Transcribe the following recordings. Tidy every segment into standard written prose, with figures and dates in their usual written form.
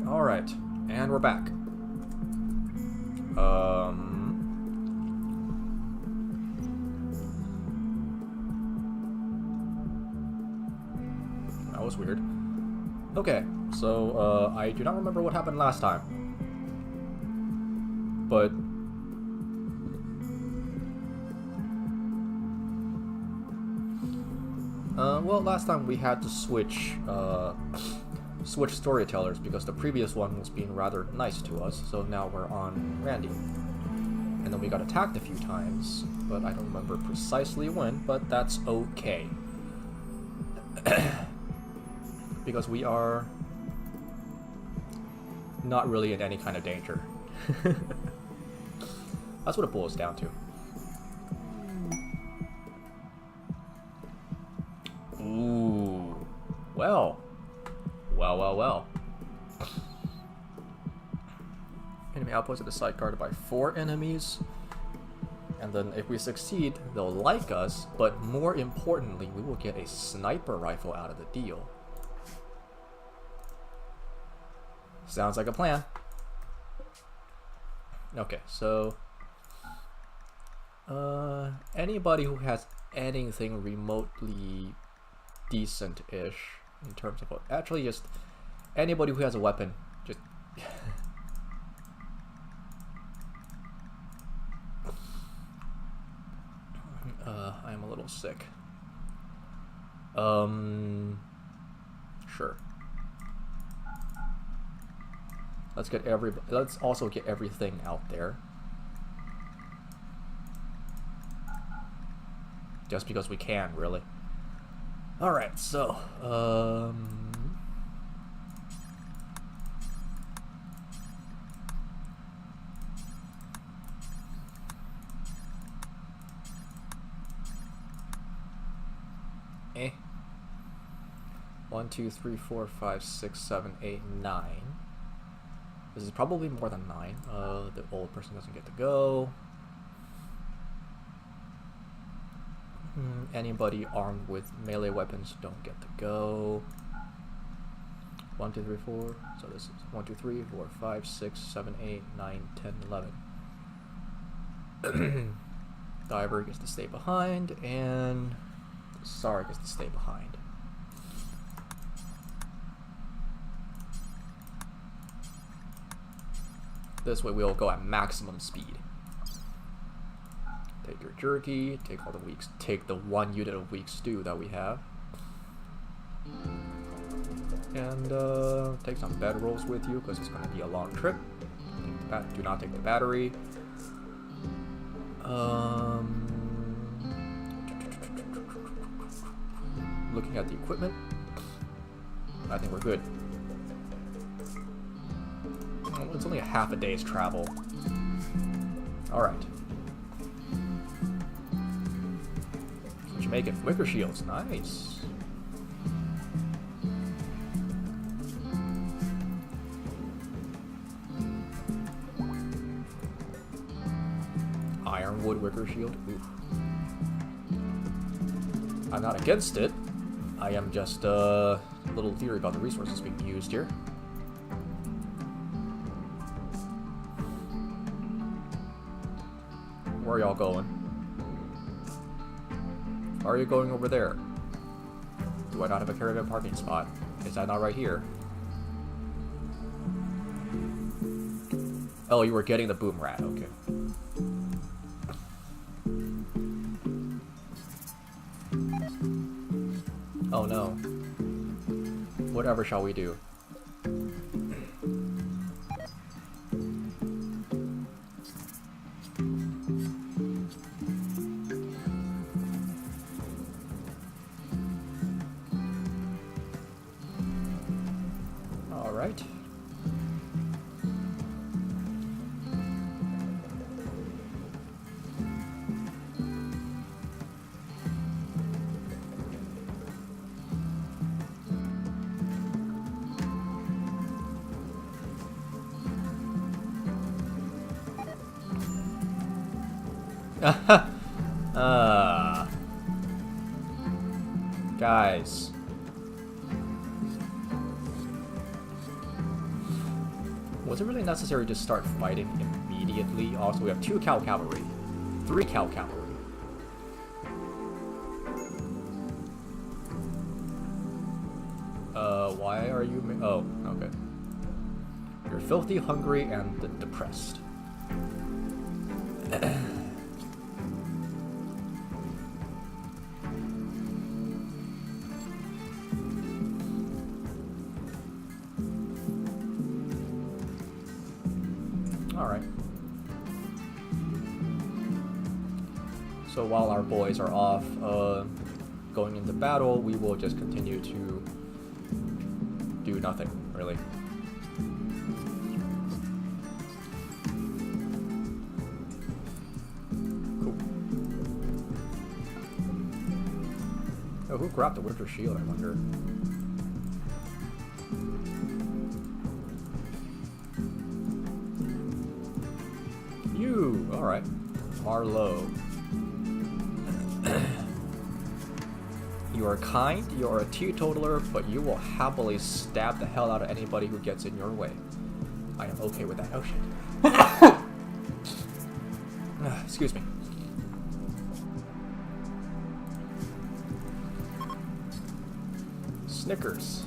Alright, and we're back. That was weird. Okay, so, I do not remember what happened last time. But... well, last time we had to switch storytellers because the previous one was being rather nice to us, so now we're on Randy. And then we got attacked a few times, but I don't remember precisely when, but that's okay. Because we are not really in any kind of danger. That's what it boils down to. Ooh. Well. Well. Enemy outpost at the site guarded by 4 enemies. And then if we succeed, they'll like us, but more importantly, we will get a sniper rifle out of the deal. Sounds like a plan. Okay, so... anybody who has anything remotely decent-ish in terms of... Actually, just anybody who has a weapon. Just... I'm a little sick. Sure. Let's also get everything out there. Just because we can, really. Alright, so, eh. 1, 2, 3, 4, 5, 6, 7, 8, 9. This is probably more than 9. The old person doesn't get to go. Anybody armed with melee weapons don't get to go. 1, 2, 3, 4. So this is 1, 2, 3, 4, 5, 6, 7, 8, 9, 10, 11. Diver gets to stay behind, and Sar gets to stay behind. This way we'll go at maximum speed. Take your jerky, take all the take the 1 unit of weak stew that we have. And take some bedrolls with you because it's going to be a long trip. Do not take the battery. Looking at the equipment, I think we're good. It's only a half a day's travel. Alright. What you making? Wicker shields. Nice. Ironwood wicker shield. Oof. I'm not against it. I am just a little leery about the resources being used here. Where are y'all going? Are you going over there? Do I not have a caravan parking spot? Is that not right here? Oh, you were getting the boom rat, okay. Oh no. Whatever shall we do? Alright. Guys. Was it really necessary to start fighting immediately? Also, we have 2 cow cavalry. 3 cow cavalry. Why are you... Oh, okay. You're filthy, hungry, and depressed. Alright. So while our boys are off going into battle, we will just continue to do nothing, really. Cool. Oh, who grabbed the Winter Shield, I wonder? You! Alright. Marlowe. You are kind, you are a teetotaler, but you will happily stab the hell out of anybody who gets in your way. I am okay with that. Oh shit. Excuse me. Snickers.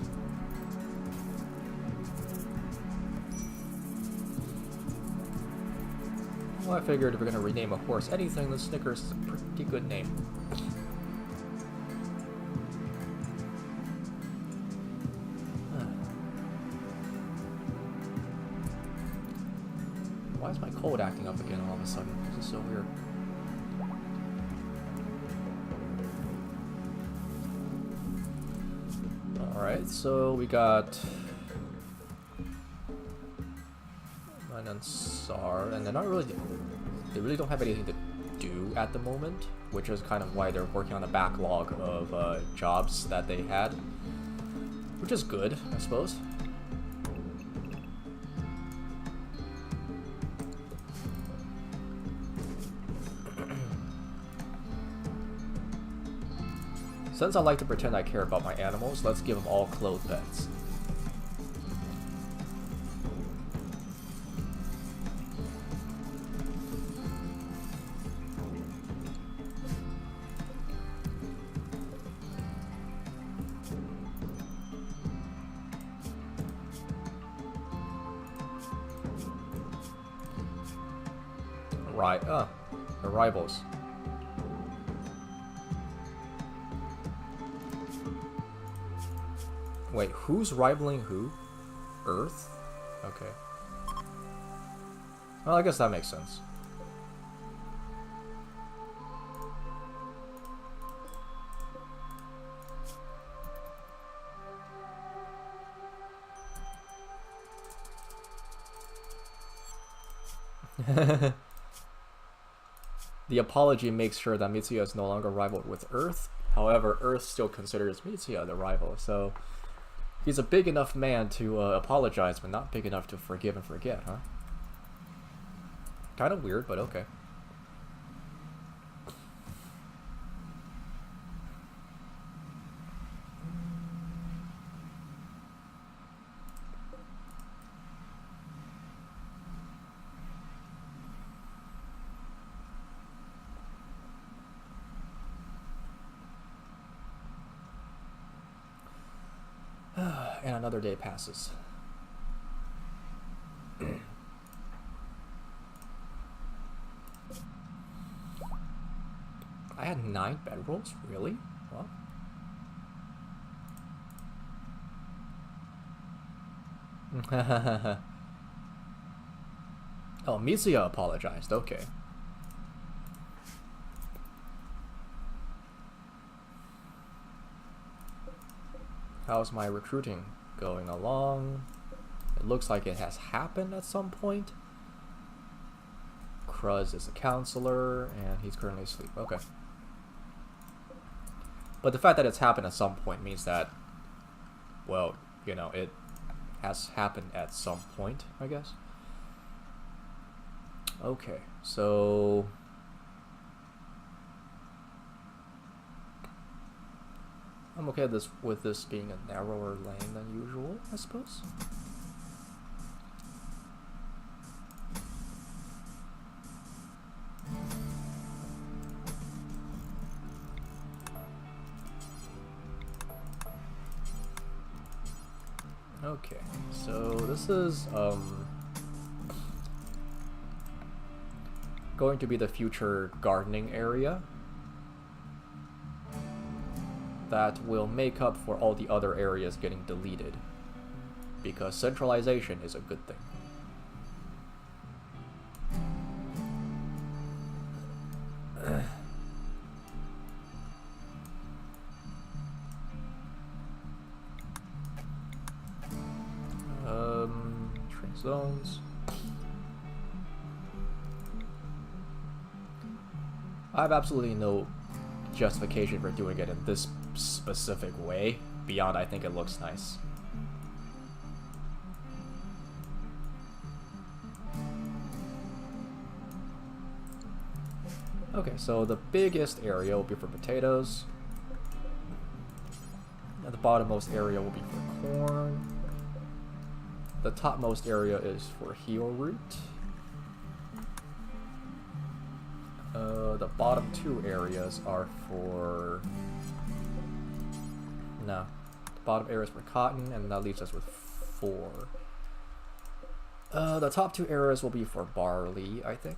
Well, I figured if we're gonna rename a horse anything, then Snickers is a pretty good name. Why is my cold acting up again all of a sudden? This is so weird. Alright, so we got an Ansar, and they're not really... They really don't have anything to do at the moment, which is kind of why they're working on a backlog of jobs that they had. Which is good, I suppose. Since I like to pretend I care about my animals, let's give them all clothed pets. Right, arrivals. Wait, who's rivaling who? Earth? Okay. Well, I guess that makes sense. The apology makes sure that Mitsuya is no longer rivaled with Earth. However, Earth still considers Mitsuya the rival, so he's a big enough man to apologize, but not big enough to forgive and forget, huh? Kind of weird, but okay. And another day passes. I had 9 bedrolls? Really? What? Oh, Mitsuya apologized. Okay. How's my recruiting going along? It looks like it has happened at some point. Kruz is a counselor, and he's currently asleep. Okay. But the fact that it's happened at some point means that, well, you know, it has happened at some point, I guess. Okay, so... I'm okay with this being a narrower lane than usual, I suppose. Okay, so this is going to be the future gardening area that will make up for all the other areas getting deleted, because centralization is a good thing. Shrink zones. I have absolutely no justification for doing it in this specific way, beyond I think it looks nice. Okay, so the biggest area will be for potatoes. And the bottommost area will be for corn. The topmost area is for heel root. The bottom two areas are for... No. The bottom area is for cotton, and that leaves us with 4. The top 2 areas will be for barley, I think,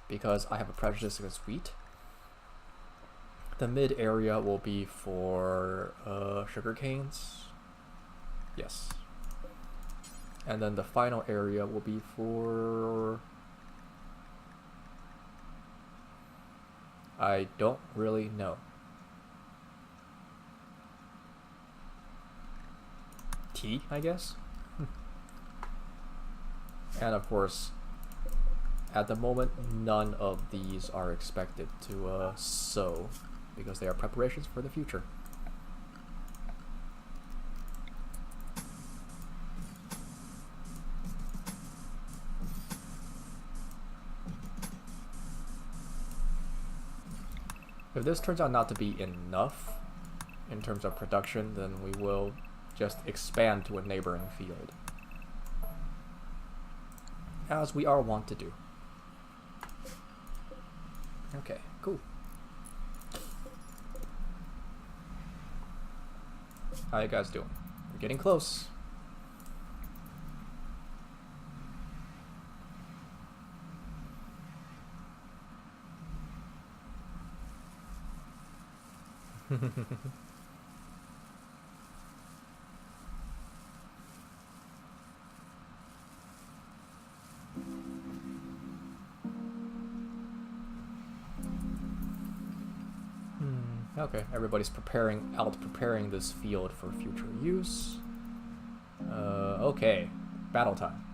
because I have a prejudice against wheat. The mid area will be for sugar canes. Yes. And then the final area will be for... I don't really know. Tea, I guess? And of course, at the moment, none of these are expected to sow, because they are preparations for the future. If this turns out not to be enough in terms of production, then we will just expand to a neighboring field, as we are wont to do. Okay, cool. How you guys doing? We're getting close. Okay, everybody's preparing this field for future use. Okay, battle time.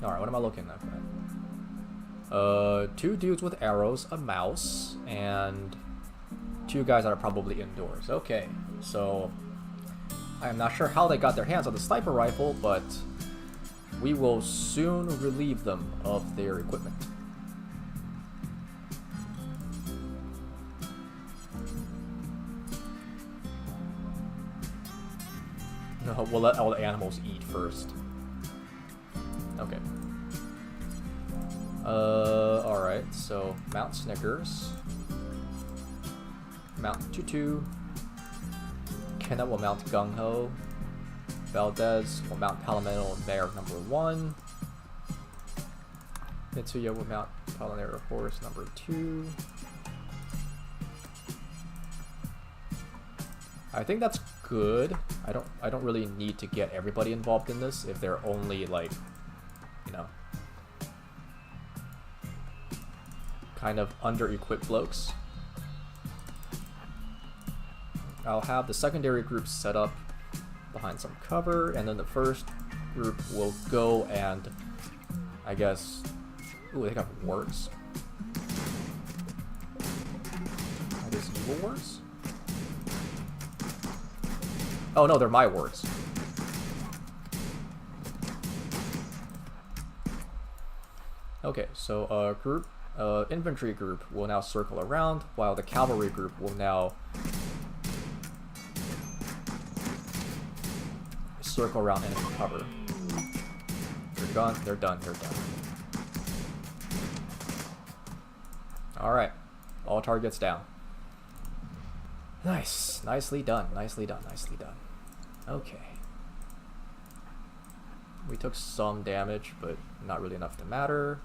Alright, what am I looking at? 2 dudes with arrows, a mouse, and 2 guys that are probably indoors. Okay, so I am not sure how they got their hands on the sniper rifle, but we will soon relieve them of their equipment. No, we'll let all the animals eat first. Okay. Alright, so Mount Snickers. Mount Tutu. Kenneth will mount Gung Ho. Valdez will mount Palomino Mare number 1. Mitsuya will mount Palomino Horse number 2. I think that's good. I don't really need to get everybody involved in this if they're only, like, you know, kind of under-equipped blokes. I'll have the secondary group set up behind some cover, and then the first group will go and, I guess... Ooh, they got warts. Are these evil warts? Oh no, they're my warts. Okay, so infantry group will now circle around, while the cavalry group will now circle around enemy cover. They're done, they're done, they're done. Alright, all targets down. Nice. Nicely done. Nicely done. Nicely done. Okay. We took some damage, but not really enough to matter.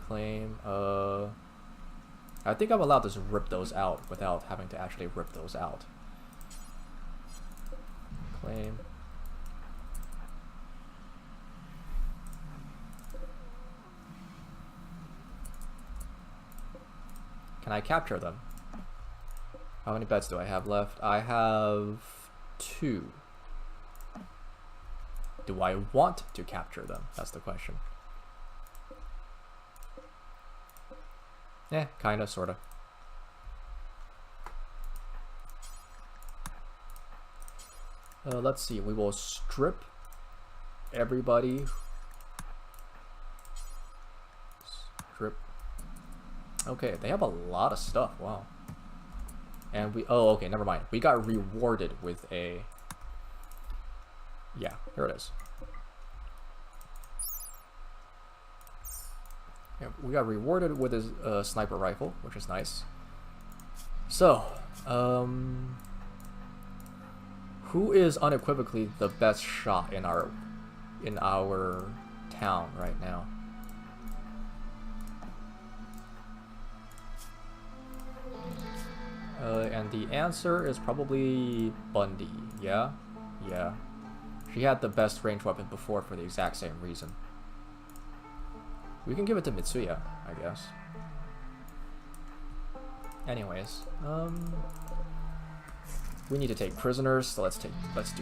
Claim. I think I'm allowed to just rip those out without having to actually rip those out. Claim. Can I capture them? How many bets do I have left? I have 2. Do I want to capture them? That's the question. Yeah, kinda, sorta. Let's see, we will strip everybody. Strip. Okay, they have a lot of stuff, wow. And we, oh, okay, never mind. We got rewarded with a, yeah, here it is. Yeah, we got rewarded with a sniper rifle, which is nice. So, who is unequivocally the best shot in our town right now? And the answer is probably Bundy. Yeah, yeah. She had the best ranged weapon before for the exact same reason. We can give it to Mitsuya, I guess. Anyways, we need to take prisoners, so let's do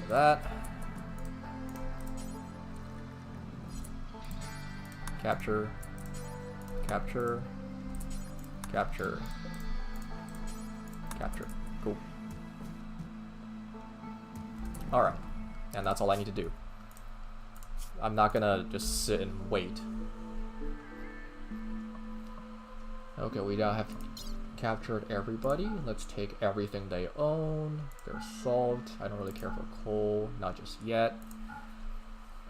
that. Capture, capture, capture, capture. Cool. All right, and that's all I need to do. I'm not gonna just sit and wait. Okay, we now have captured everybody. Let's take everything they own. Their salt. I don't really care for coal, not just yet.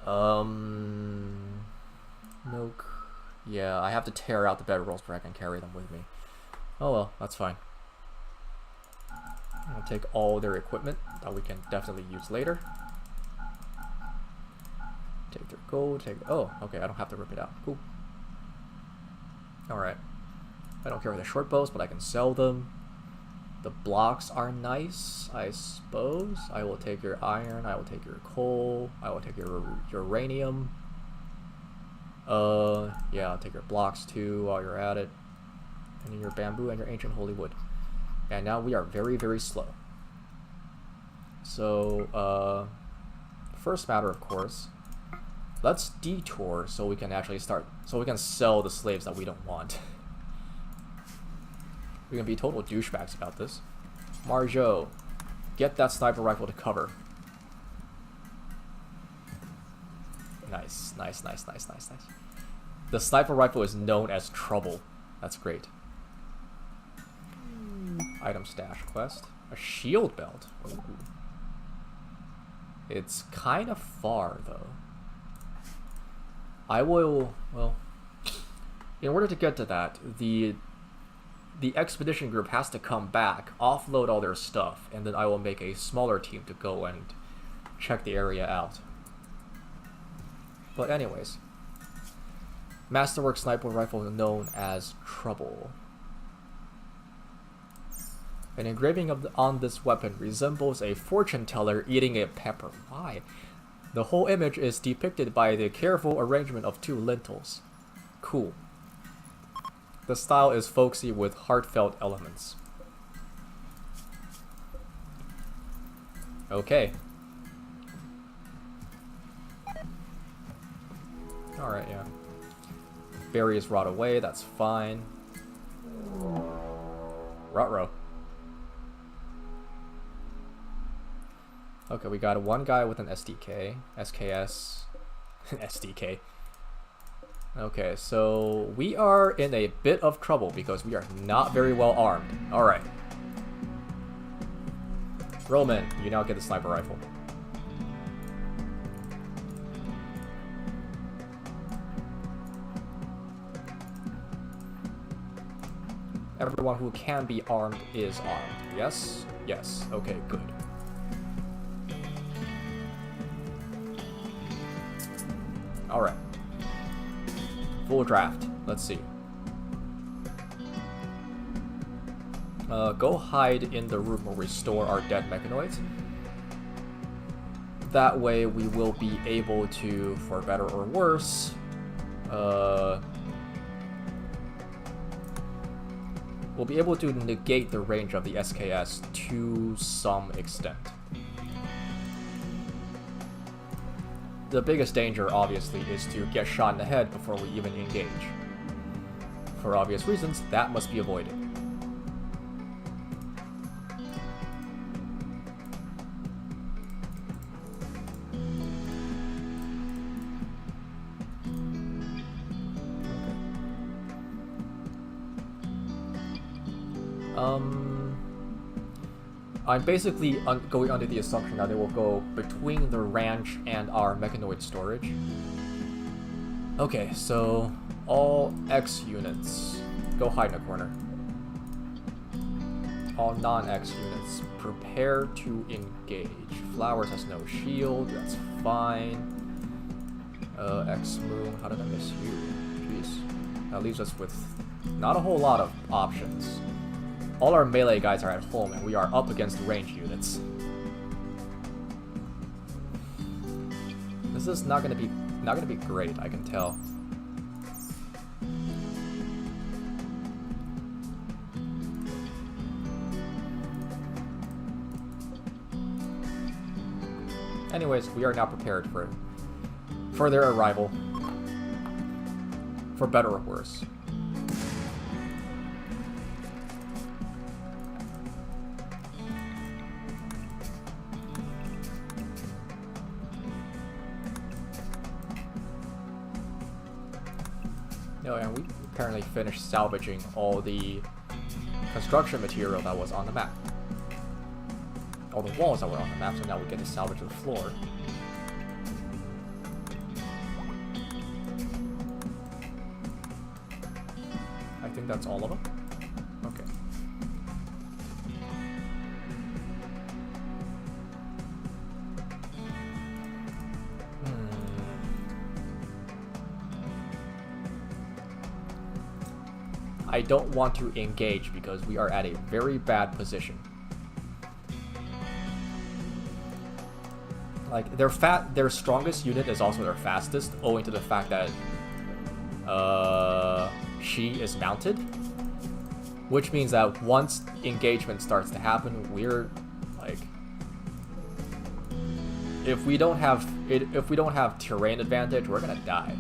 Milk. Yeah, I have to tear out the bedrolls before I can carry them with me. Oh well, that's fine. I'll take all their equipment that we can definitely use later. Take their gold, oh, okay, I don't have to rip it out. Cool. Alright. I don't care for the short bows, but I can sell them. The blocks are nice, I suppose. I will take your iron, I will take your coal, I will take your uranium. Yeah, I'll take your blocks too while you're at it. And then your bamboo and your ancient holy wood. And now we are very, very slow. So, first matter, of course, let's detour so we can actually so we can sell the slaves that we don't want. We can be total douchebags about this. Marjo, get that sniper rifle to cover. Nice, nice, nice, nice, nice, nice. The sniper rifle is known as trouble. That's great. Item stash quest. A shield belt. Ooh. It's kind of far, though. I will, well, in order to get to that, the expedition group has to come back, offload all their stuff, and then I will make a smaller team to go and check the area out. But anyways, Masterwork sniper rifle known as Trouble. An engraving on this weapon resembles a fortune teller eating a pepper. Why? The whole image is depicted by the careful arrangement of 2 lentils. Cool. The style is folksy with heartfelt elements. Okay. Alright, yeah. Berries rot away, that's fine. Ruh-roh. Okay, we got one guy with an SDK. SKS. SDK. Okay, so we are in a bit of trouble because we are not very well armed. Alright. Roman, you now get the sniper rifle. Everyone who can be armed is armed. Yes? Yes. Okay, good. Alright. Full draft. Let's see. Go hide in the room where we store our dead mechanoids. That way we will be able to, for better or worse, we'll be able to negate the range of the SKS to some extent. The biggest danger, obviously, is to get shot in the head before we even engage. For obvious reasons, that must be avoided. I'm basically going under the assumption that it will go between the ranch and our mechanoid storage. Okay, so all X units, go hide in a corner. All non-X units, prepare to engage. Flowers has no shield, that's fine. X Moon, how did I miss you? Jeez. That leaves us with not a whole lot of options. All our melee guys are at home, and we are up against range units. This is not gonna be great, I can tell. Anyways, we are now prepared for their arrival, for better or worse. Oh, and we apparently finished salvaging all the construction material that was on the map. All the walls that were on the map, so now we get to salvage the floor. I think that's all of them. Okay. I don't want to engage because we are at a very bad position. Like, their strongest unit is also their fastest, owing to the fact that she is mounted. Which means that once engagement starts to happen, we're like, if we don't have terrain advantage, we're gonna die.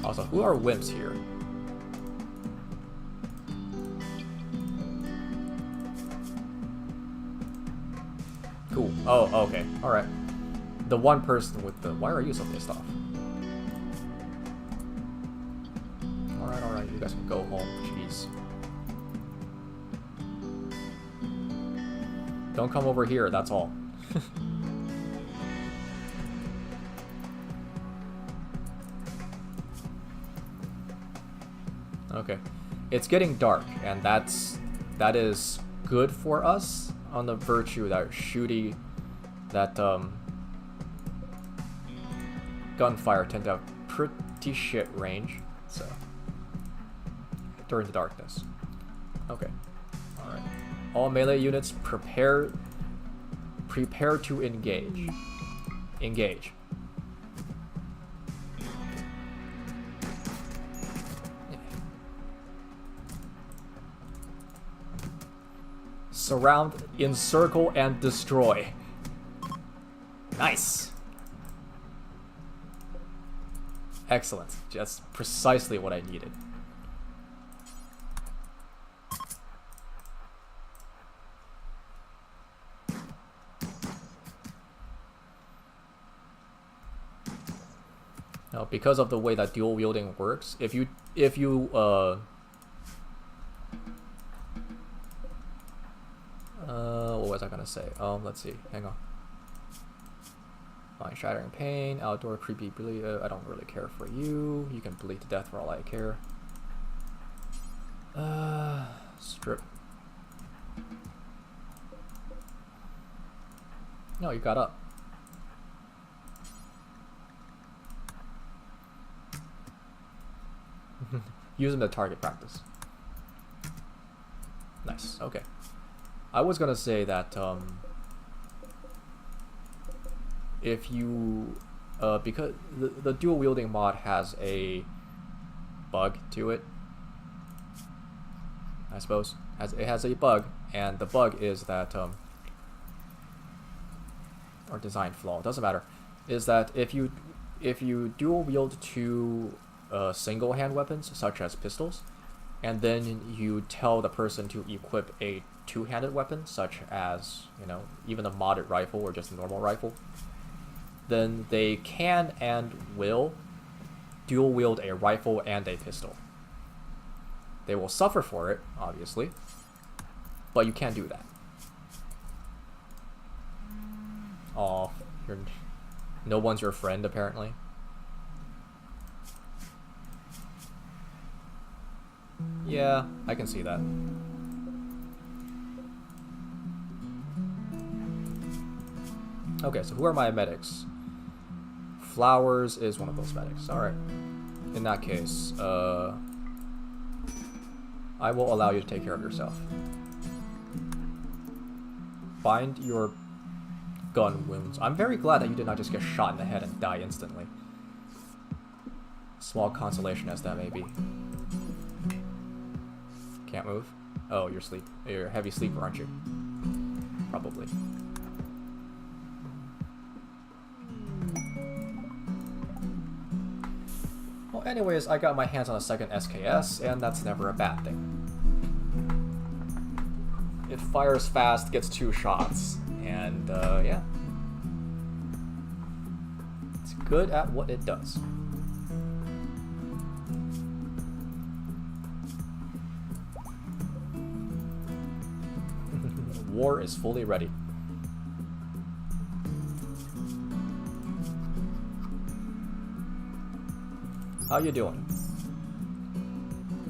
Also, who are wimps here? Cool. Oh, okay. Alright. The one person with the... Why are you so pissed off? Alright. You guys can go home. Jeez. Don't come over here, that's all. Okay. It's getting dark, and that is good for us on the virtue that gunfire tend to have pretty shit range, so during the darkness. Okay. Alright. All melee units prepare to engage. Engage. Surround, encircle, and destroy. Nice. Excellent. That's precisely what I needed. Now, because of the way that dual wielding works, if you what was I gonna say? Let's see. Hang on. Mind shattering pain, outdoor creepy bleed. I don't really care for you. You can bleed to death for all I care. Strip. No, you got up. Use them to target practice. Nice, okay. I was gonna say that, if you, because the dual wielding mod has a bug to it, I suppose. It has a bug, and the bug is that, or design flaw, doesn't matter, is that if you dual wield two single hand weapons, such as pistols, and then you tell the person to equip a two-handed weapon, such as, you know, even a modded rifle or just a normal rifle, then they can and will dual wield a rifle and a pistol. They will suffer for it, obviously, but you can't do that. Aw, no one's your friend, apparently. Yeah, I can see that. Okay, so who are my medics? Flowers is one of those medics. Alright. In that case, I will allow you to take care of yourself. Bind your gun wounds. I'm very glad that you did not just get shot in the head and die instantly. Small consolation as that may be. Can't move? Oh, you're a heavy sleeper, aren't you? Probably. Well, anyways, I got my hands on a second SKS, and that's never a bad thing. It fires fast, gets 2 shots, and yeah. It's good at what it does. War is fully ready. How you doing?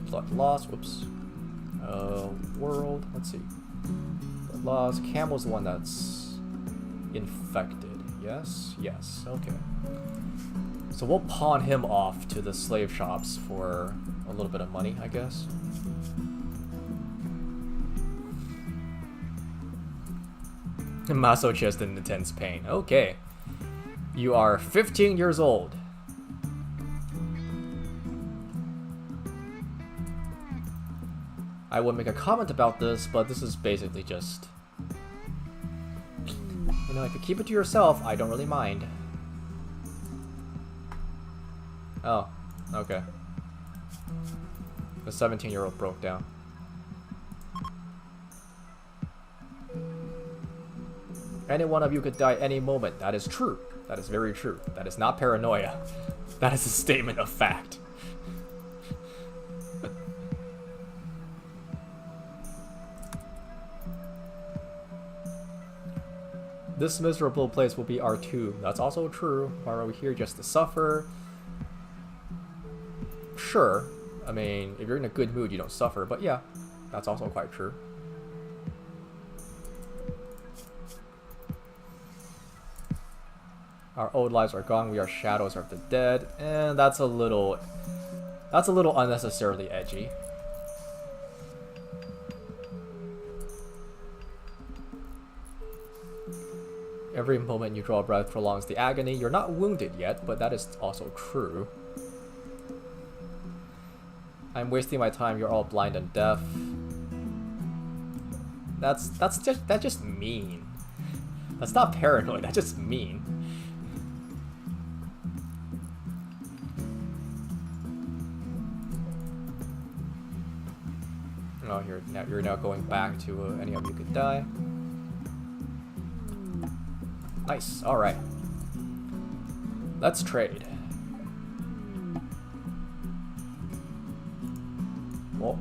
Blood loss, whoops. World, let's see. Blood loss, Camel's the one that's infected. Yes? Yes, okay. So we'll pawn him off to the slave shops for a little bit of money, I guess. Masochist in intense pain. Okay. You are 15 years old. I would make a comment about this, but this is basically just... You know, if you keep it to yourself, I don't really mind. Oh, okay. The 17-year-old broke down. Any one of you could die any moment. That is true. That is very true. That is not paranoia. That is a statement of fact. This miserable place will be our tomb. That's also true. Why are we here just to suffer? Sure. I mean, if you're in a good mood, you don't suffer. But yeah, that's also quite true. Our old lives are gone, we are shadows of the dead, and that's a little unnecessarily edgy. Every moment you draw a breath prolongs the agony. You're not wounded yet, but that is also true. I'm wasting my time, you're all blind and deaf. That's just mean. That's not paranoid, that's just mean. Oh, you're now going back to any of you could die. Nice. All right. Let's trade. Well,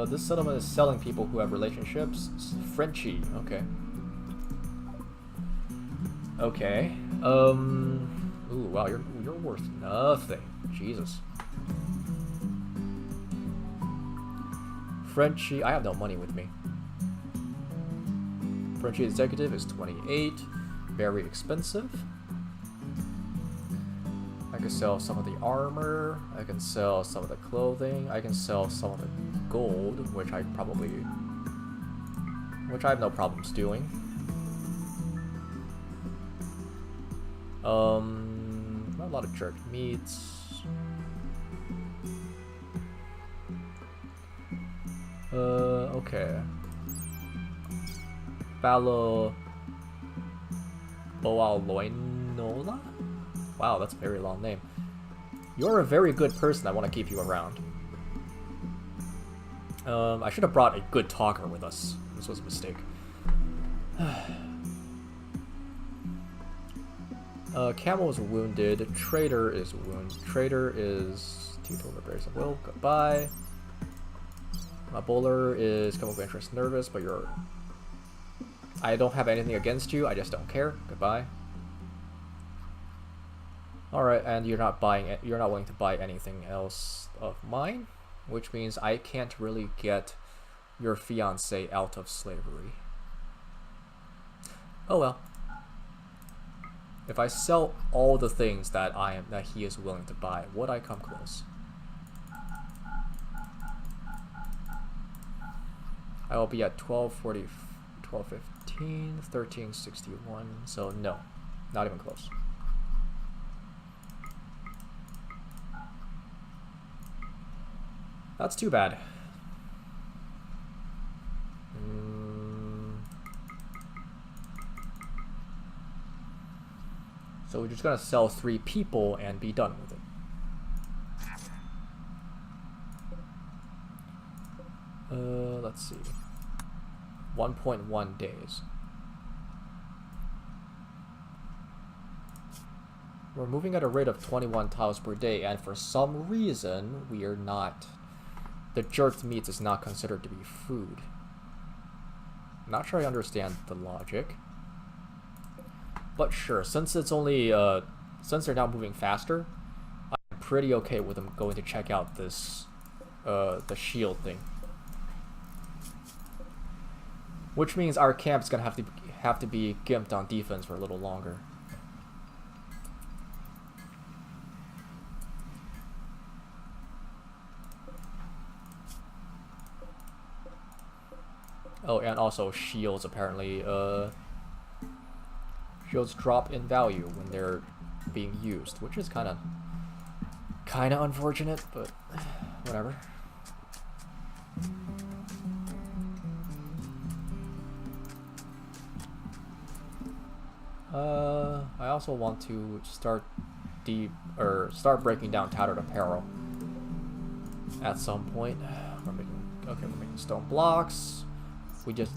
this settlement is selling people who have relationships. Frenchie. Okay. Okay. Ooh, wow. You're worth nothing. Jesus. Frenchie, I have no money with me. Frenchie Executive is 28. Very expensive. I can sell some of the armor. I can sell some of the clothing. I can sell some of the gold, which I have no problems doing. Not a lot of jerk meats. Okay. Falloinola? Wow, that's a very long name. You're a very good person. I want to keep you around. I should have brought a good talker with us. This was a mistake. Camel is wounded. Trader is wounded. Trader is teetotal berries of will. Goodbye. My bowler is chemical interest nervous, but you're... I don't have anything against you. I just don't care. Goodbye. Alright, and you're not willing to buy anything else of mine, which means I can't really get your fiance out of slavery. Oh well. If I sell all the things that he is willing to buy, would I come close? I will be at 1240, 1215, 1361, so no, not even close. That's too bad. So we're just gonna sell 3 people and be done with it. Let's see. 1.1 days. We're moving at a rate of 21 tiles per day, and for some reason, we are not... The jerked meat is not considered to be food. Not sure I understand the logic. But sure, since it's only, since they're now moving faster, I'm pretty okay with them going to check out this, the shield thing. Which means our camp's gonna have to be gimped on defense for a little longer. Oh, and also shields apparently, shields drop in value when they're being used, which is kind of unfortunate, but whatever. I also want to start breaking down tattered apparel at some point. We're making stone blocks. We just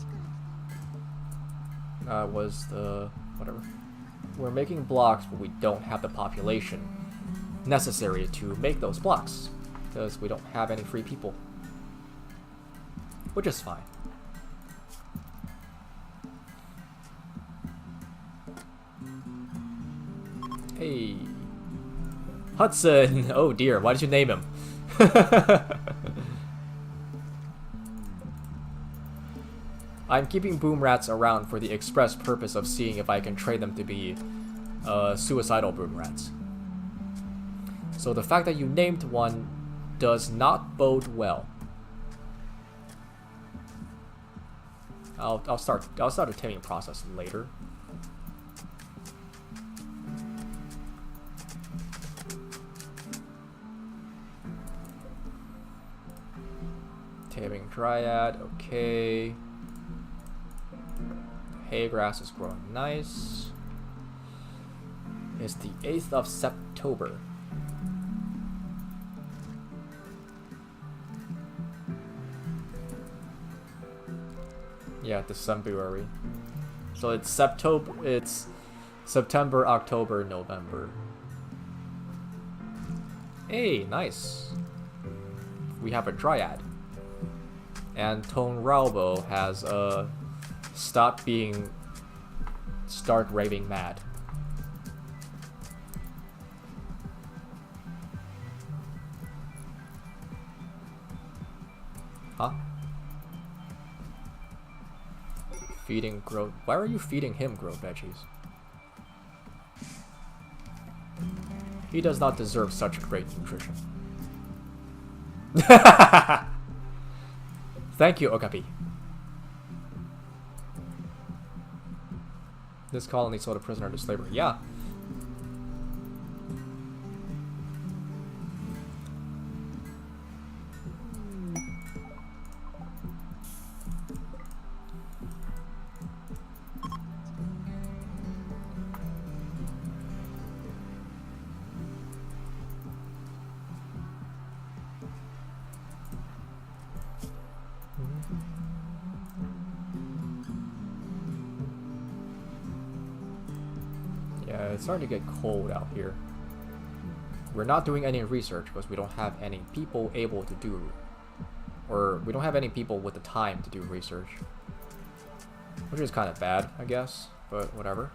whatever. We're making blocks, but we don't have the population necessary to make those blocks because we don't have any free people, which is fine. Hey, Hudson. Oh dear, why did you name him? I'm keeping boom rats around for the express purpose of seeing if I can train them to be suicidal boom rats. So the fact that you named one does not bode well. I'll start a taming process later. Taming dryad, okay. Hay grass is growing nice. It's the 8th of September. Yeah, December. So it's September, October, November. Hey, nice. We have a dryad. And Tone Ralbo has start raving mad. Huh? Feeding grow. Why are you feeding him grow veggies? He does not deserve such great nutrition. Thank you, Okapi. This colony sold a prisoner to slavery. Yeah. Yeah, it's starting to get cold out here. We're not doing any research because we don't have any people able to do, or we don't have any people with the time to do research. Which is kind of bad, I guess, but whatever.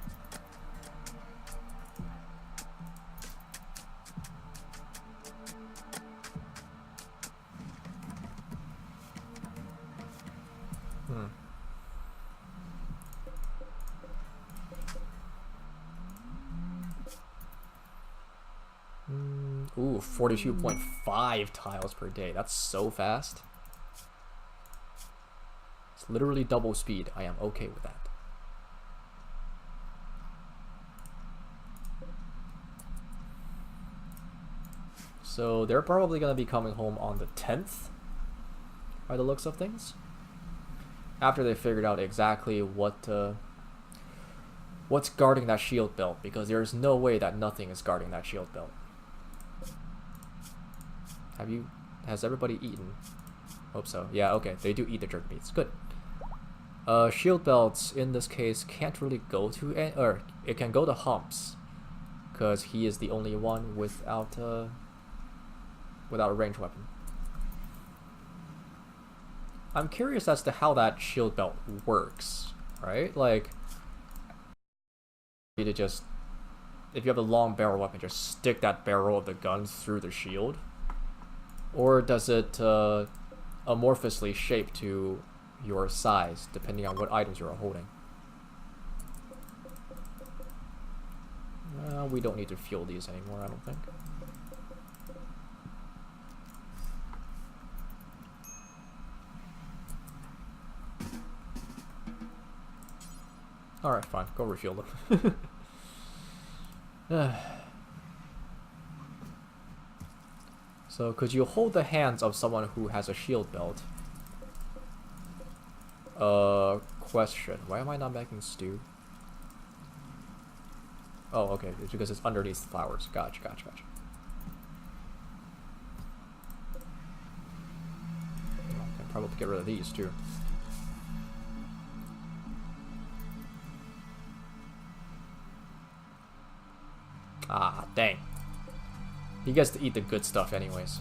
Ooh, 42.5 tiles per day. That's so fast. It's literally double speed. I am okay with that. So they're probably going to be coming home on the 10th, by the looks of things. After they figured out exactly what's guarding that shield belt, because there's no way that nothing is guarding that shield belt. Has everybody eaten? Hope so. Yeah, okay, they do eat the jerk meats. Good. Shield belts, in this case, can't really go to, or it can go to Humps, because he is the only one without a ranged weapon. I'm curious as to how that shield belt works, right? Like, you to just, if you have a long barrel weapon, just stick that barrel of the gun through the shield. Or does it amorphously shape to your size, depending on what items you're holding? We don't need to fuel these anymore, I don't think. Alright, fine. Go refuel them. So, could you hold the hands of someone who has a shield belt? Question. Why am I not making stew? Oh, okay. It's because it's underneath the flowers. Gotcha. Can probably get rid of these, too. Ah, dang. He gets to eat the good stuff anyways.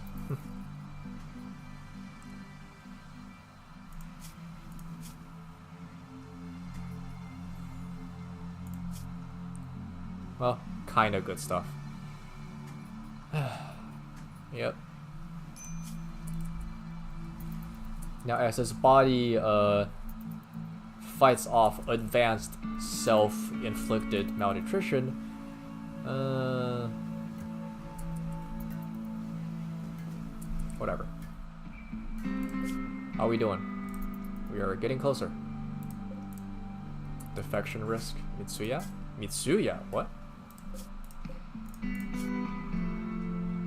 Well, kind of good stuff. Yep. Now as his body fights off advanced self-inflicted malnutrition, whatever. How are we doing? We are getting closer. Defection risk. Mitsuya? Mitsuya? What?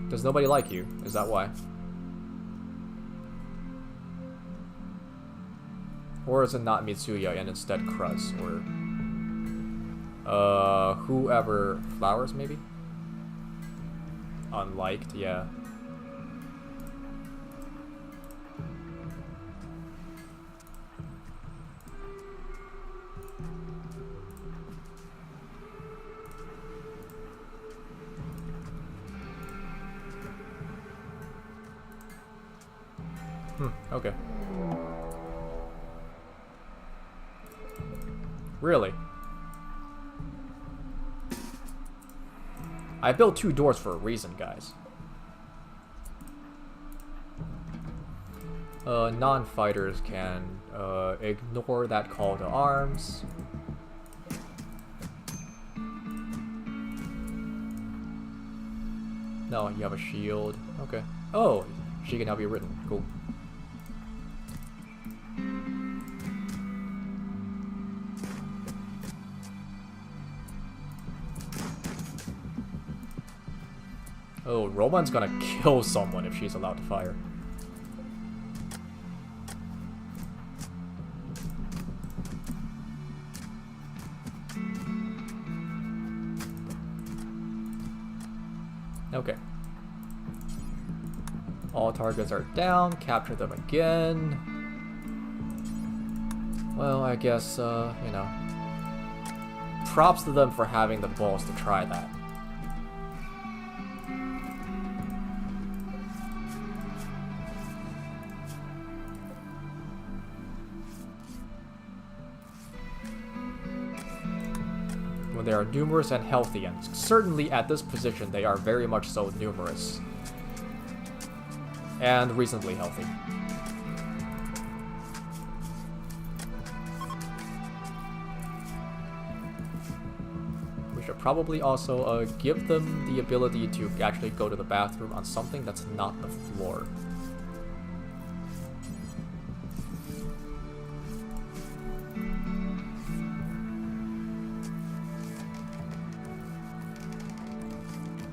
Does nobody like you? Is that why? Or is it not Mitsuya and instead Kruz? Or whoever. Flowers, maybe? Unliked, yeah. Okay. Really? I built 2 doors for a reason, guys. Non-fighters can ignore that call to arms. No, you have a shield. Okay. Oh, she can help you written. Cool. Oh, Roman's gonna kill someone if she's allowed to fire. Okay. All targets are down. Capture them again. Well, I guess, you know. Props to them for having the balls to try that. When they are numerous and healthy, and certainly at this position they are very much so numerous. And reasonably healthy. We should probably also give them the ability to actually go to the bathroom on something that's not the floor.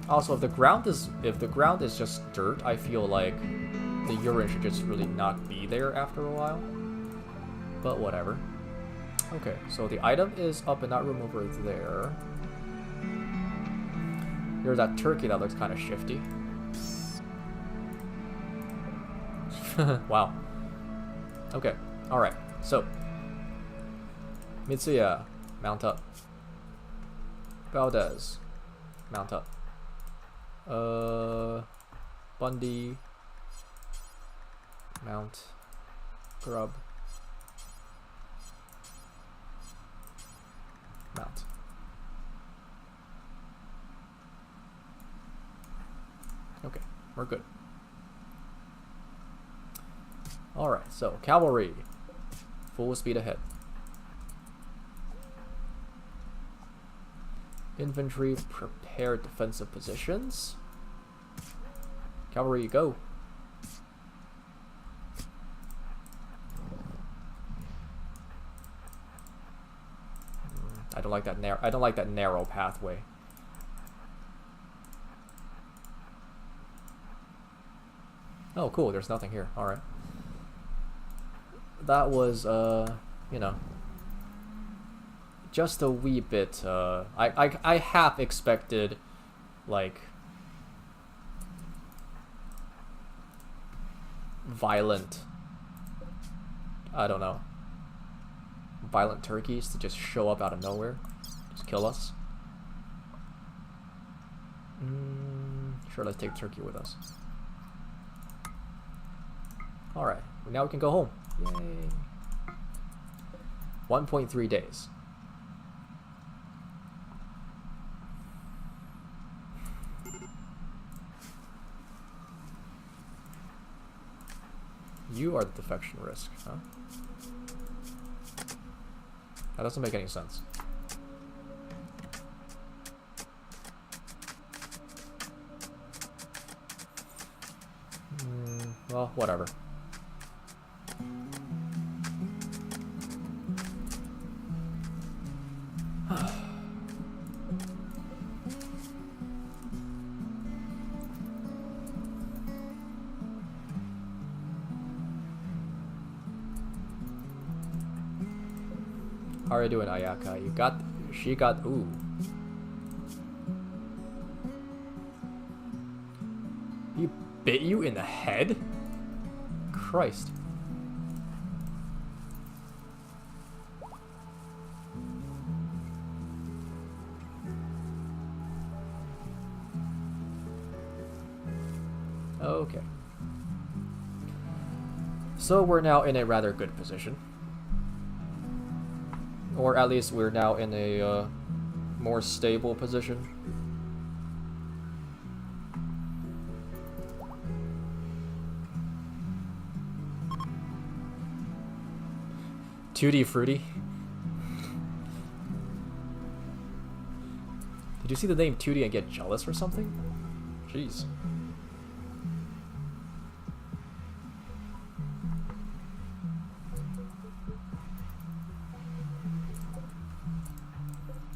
Also, if the ground is just dirt, I feel like the urine should just really not be there after a while. But whatever. Okay, so the item is up in that room over there. There's that turkey that looks kind of shifty. Wow. Okay, alright. So, Mitsuya, mount up. Valdez, mount up. Bundy, mount, Grub, mount. Okay, we're good. Alright, so cavalry, full speed ahead. Infantry, prepare defensive positions. Cavalry, go. I don't like that narrow. I don't like that narrow pathway. Oh, cool. There's nothing here. All right. That was, you know, just a wee bit. I half expected, like, violent. I don't know. Violent turkeys to just show up out of nowhere, just kill us. Sure, let's take turkey with us. Alright, now we can go home. Yay. 1.3 days. You are the defection risk, huh? That doesn't make any sense. Well, whatever. How are you doing, Ayaka? She got, ooh. He bit you in the head? Christ. Okay. So we're now in a rather good position. Or at least we're now in a more stable position. Tutti Frutti. Did you see the name Tutti and get jealous or something? Jeez.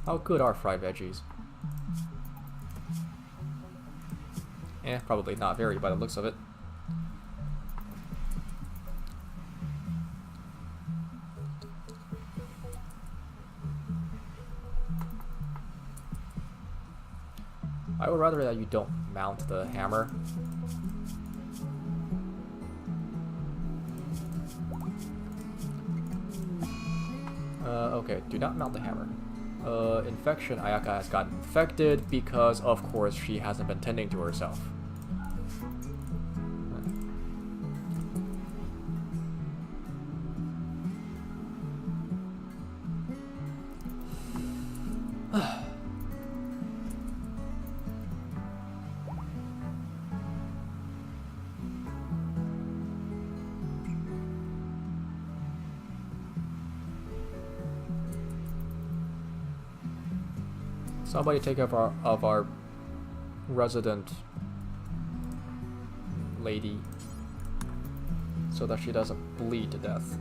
How good are fried veggies? Probably not very by the looks of it. I would rather that you don't mount the hammer. Okay, do not mount the hammer. Infection. Ayaka has gotten infected because, of course, she hasn't been tending to herself. Somebody take care of our resident lady so that she doesn't bleed to death.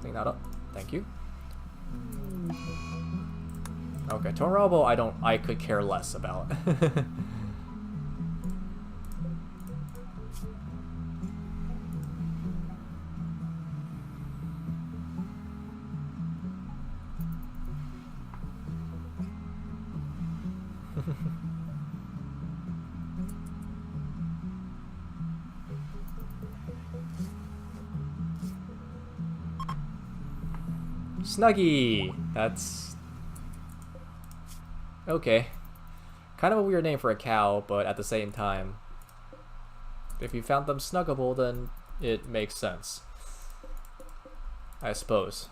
Clean that up. Thank you. Okay, Torabo, I could care less about. Snuggie! That's... okay. Kind of a weird name for a cow, but at the same time, if you found them snuggable, then it makes sense. I suppose.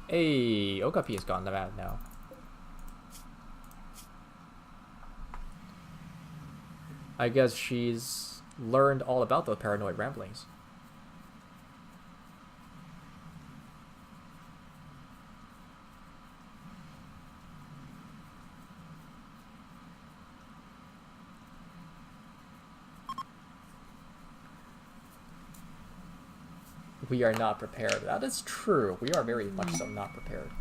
Hey, Okapi has gone mad now. I guess she's learned all about the paranoid ramblings. We are not prepared. That is true. We are very much so not prepared.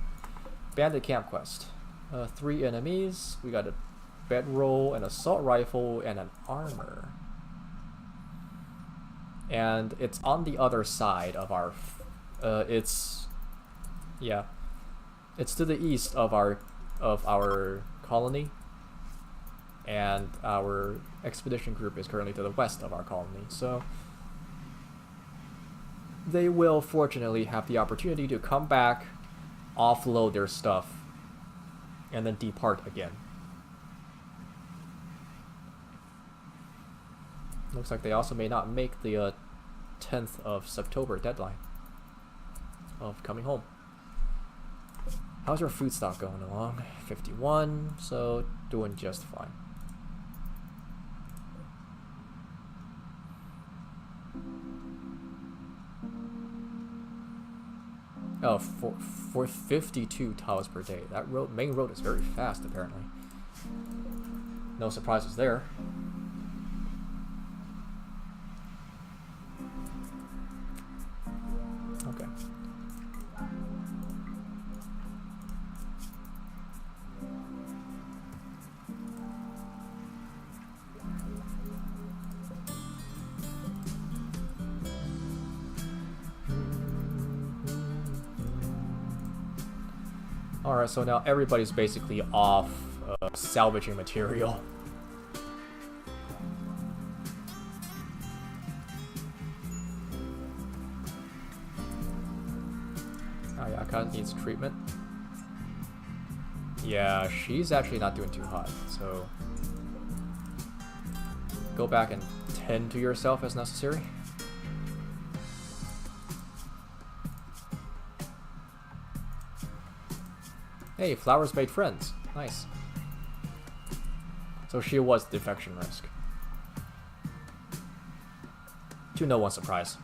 Bandit camp quest. 3 enemies. We got a bedroll, an assault rifle, and an armor. And it's on the other side of our... yeah. It's to the east of our colony. And our expedition group is currently to the west of our colony. So... they will fortunately have the opportunity to come back, offload their stuff, and then depart again. Looks like they also may not make the 10th of September deadline of coming home. How's your food stock going along? 51, so doing just fine. Oh, for 52 tiles per day. That main road is very fast, apparently. No surprises there. Okay. Alright, so now everybody's basically off salvaging material. Ayaka needs treatment. Yeah, she's actually not doing too hot, so go back and tend to yourself as necessary. Hey, flowers made friends. Nice. So she was defection risk. To no one's surprise.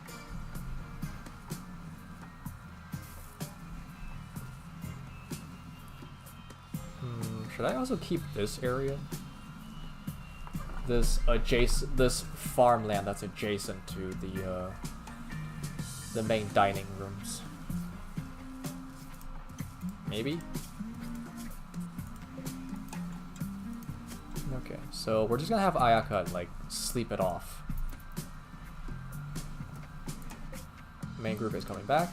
Should I also keep this area? This farmland that's adjacent to the main dining rooms. Maybe? Okay, so we're just gonna have Ayaka, like, sleep it off. Main group is coming back.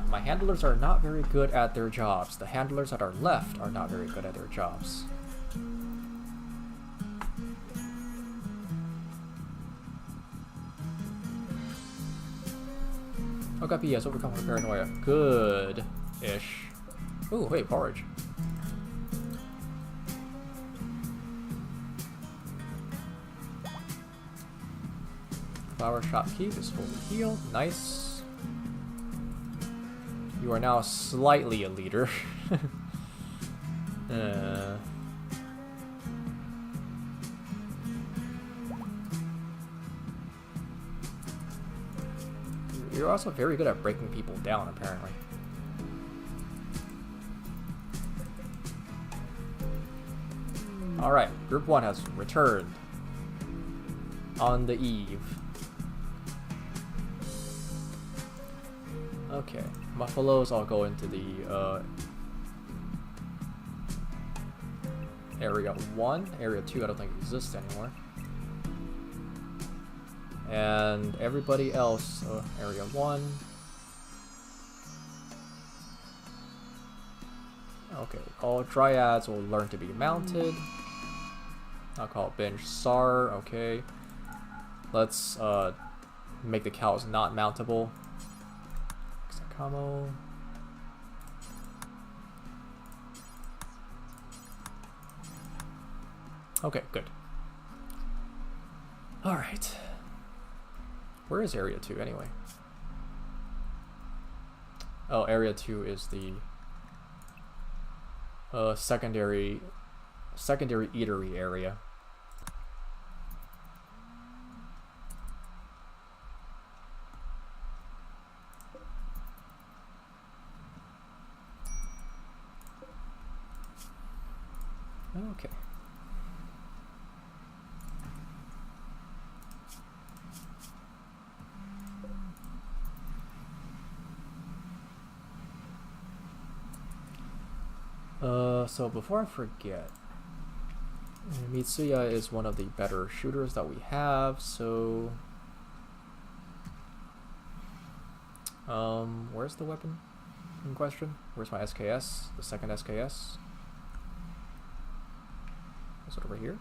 My handlers are not very good at their jobs. The handlers that are left are not very good at their jobs. Okapi has overcome her paranoia. Good-ish. Ooh, wait, porridge. Flower shop keep is fully healed. Nice. You are now slightly a leader. You're also very good at breaking people down, apparently. Alright, Group 1 has returned on the eve. Okay, Muffalos all go into the Area 1. Area 2 I don't think exists anymore. And everybody else, Area 1. Okay, all Dryads will learn to be mounted. I'll call it Binge Sar, okay. Let's make the cows not mountable. Sakamo. Okay, good. Alright. Where is Area 2 anyway? Oh, Area 2 is the secondary eatery area. Okay. So before I forget, Mitsuya is one of the better shooters that we have, so where's the weapon in question? Where's my SKS? The second SKS? Is it over here?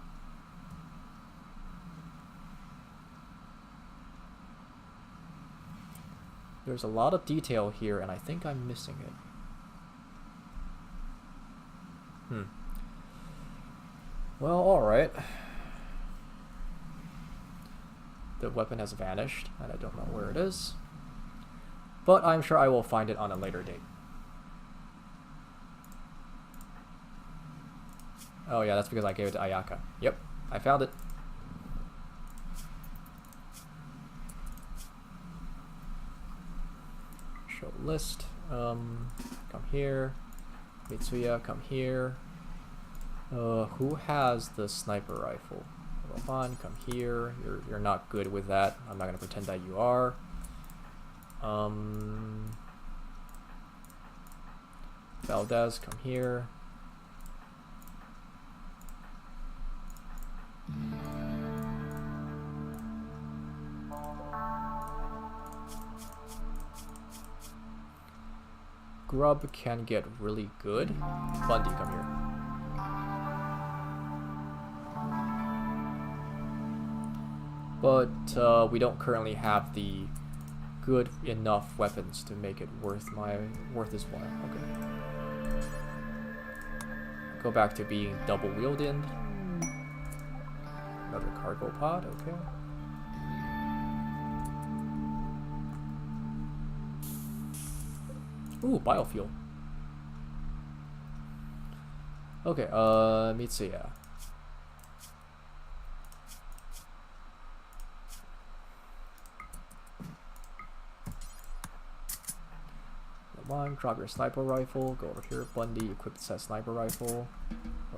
There's a lot of detail here, and I think I'm missing it. Well, alright. The weapon has vanished, and I don't know where it is. But I'm sure I will find it on a later date. Oh yeah, that's because I gave it to Ayaka. Yep, I found it. Show list. Come here. Mitsuya, come here. Who has the sniper rifle? Roman, come here. You're not good with that. I'm not gonna pretend that you are. Valdez, come here. Grub can get really good. Bundy, come here. But we don't currently have the good enough weapons to make it worth his while. Okay. Go back to being double wielded. Another cargo pod, okay. Ooh, biofuel. Okay, Mitsuya. One, drop your sniper rifle, go over here, Bundy, equip the sniper rifle.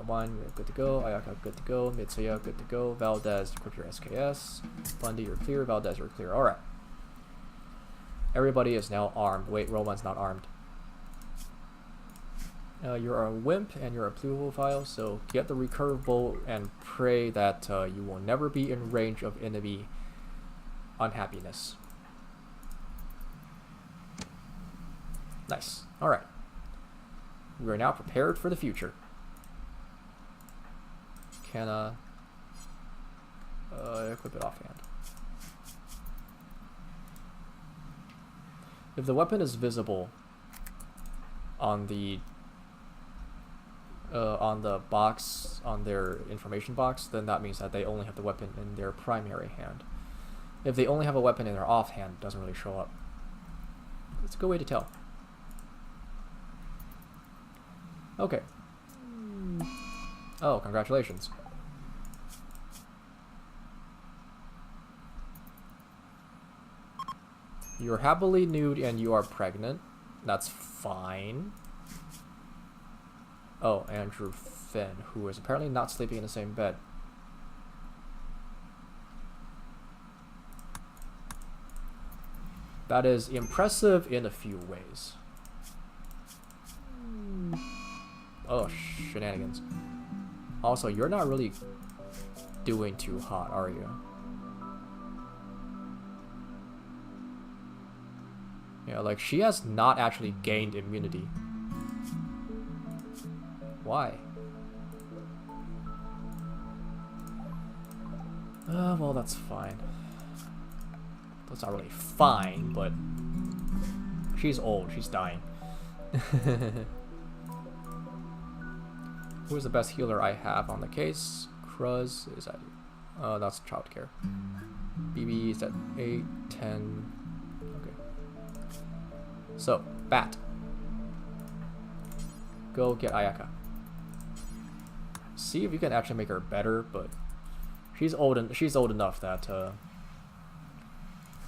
One, you're good to go, Ayaka, good to go, Mitsuya, good to go, Valdez, equip your SKS, Bundy, you're clear, Valdez, you're clear, alright. Everybody is now armed. Wait, Roman's not armed. You're a wimp and you're a plutophile, so get the recurve bolt and pray that you will never be in range of enemy unhappiness. Nice. Alright. We are now prepared for the future. Can equip it offhand. If the weapon is visible on the box, on their information box, then that means that they only have the weapon in their primary hand. If they only have a weapon in their offhand, it doesn't really show up. It's a good way to tell. Okay. Oh, congratulations. You're happily nude and you are pregnant. That's fine. Oh, Andrew Finn, who is apparently not sleeping in the same bed. That is impressive in a few ways. Oh, shenanigans. Also, you're not really doing too hot, are you? Yeah, like, she has not actually gained immunity. Why? Well, that's fine. That's not really fine, but she's old, she's dying. Who is the best healer I have on the case? Cruz is at, that's childcare. BB is at 8, 10. Okay. So, Bat. Go get Ayaka. See if you can actually make her better, but she's old enough that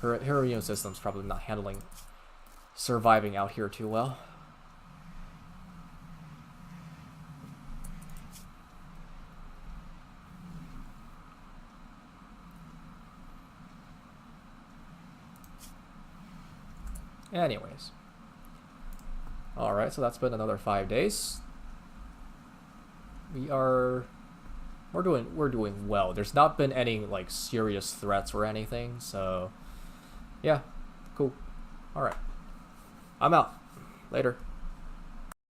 her immune system's probably not handling surviving out here too well. Anyways. Alright, so that's been another 5 days. We're doing well. There's not been any like serious threats or anything, so yeah, cool. Alright. I'm out. Later.